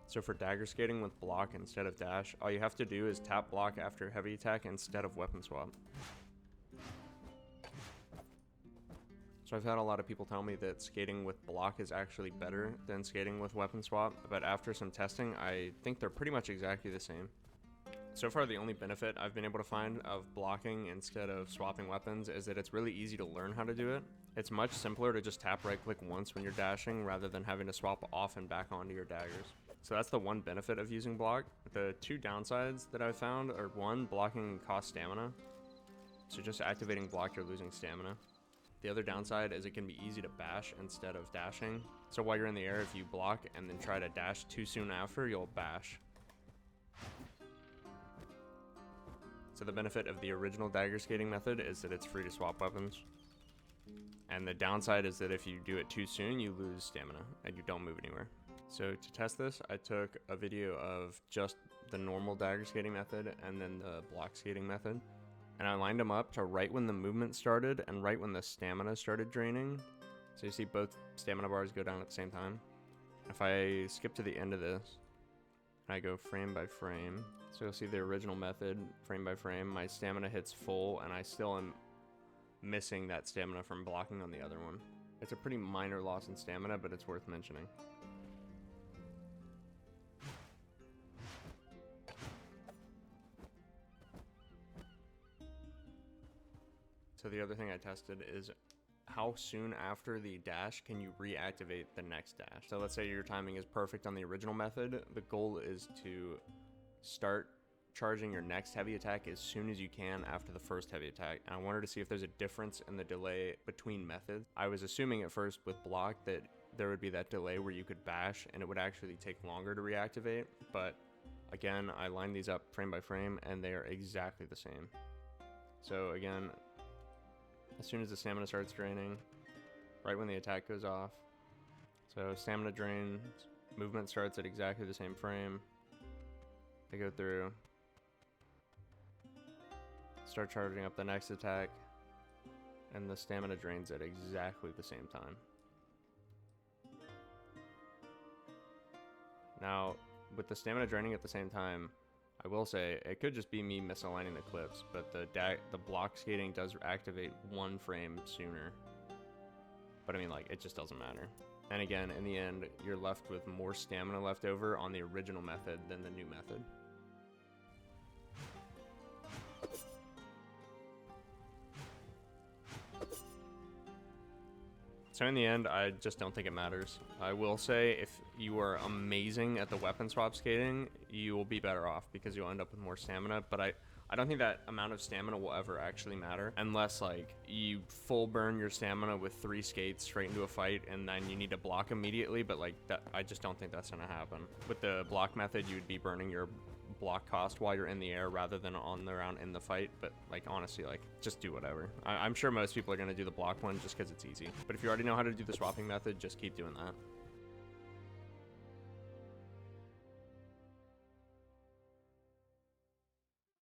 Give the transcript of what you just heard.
So for dagger skating with block instead of dash, all you have to do is tap block after heavy attack instead of weapon swap. So I've had a lot of people tell me that skating with block is actually better than skating with weapon swap, but after some testing, I think they're pretty much exactly the same. So far, the only benefit I've been able to find of blocking instead of swapping weapons is that it's really easy to learn how to do it. It's much simpler to just tap right click once when you're dashing rather than having to swap off and back onto your daggers. So that's the one benefit of using block. The two downsides that I've found are, one, blocking costs stamina. So just activating block, you're losing stamina. The other downside is it can be easy to bash instead of dashing. So while you're in the air, if you block and then try to dash too soon after, you'll bash. So the benefit of the original dagger skating method is that it's free to swap weapons. And the downside is that if you do it too soon, you lose stamina and you don't move anywhere. So to test this, I took a video of just the normal dagger skating method and then the block skating method. And I lined them up to right when the movement started and right when the stamina started draining. So you see both stamina bars go down at the same time. If I skip to the end of this, and I go frame by frame, so you'll see the original method, frame by frame, my stamina hits full and I still am missing that stamina from blocking on the other one. It's a pretty minor loss in stamina, but it's worth mentioning. So the other thing I tested is how soon after the dash can you reactivate the next dash. So let's say your timing is perfect on the original method. The goal is to start charging your next heavy attack as soon as you can after the first heavy attack. And I wanted to see if there's a difference in the delay between methods. I was assuming at first with block that there would be that delay where you could bash and it would actually take longer to reactivate. But again, I lined these up frame by frame and they are exactly the same. So again, as soon as the stamina starts draining, right when the attack goes off. So stamina drains, movement starts at exactly the same frame. They go through, start charging up the next attack, and the stamina drains at exactly the same time. Now, with the stamina draining at the same time, I will say it could just be me misaligning the clips, but the block skating does activate one frame sooner. But I mean, like, it just doesn't matter. And again, in the end, you're left with more stamina left over on the original method than the new method. So in the end, I just don't think it matters. I will say if you are amazing at the weapon swap skating, you will be better off because you'll end up with more stamina. But I don't think that amount of stamina will ever actually matter unless like you full burn your stamina with 3 skates straight into a fight and then you need to block immediately. But like that, I just don't think that's gonna happen. With the block method, you'd be burning your block cost while you're in the air rather than on the round in the fight. But like honestly, like just do whatever. I'm sure most people are gonna do the block one just because it's easy. But if you already know how to do the swapping method, just keep doing that.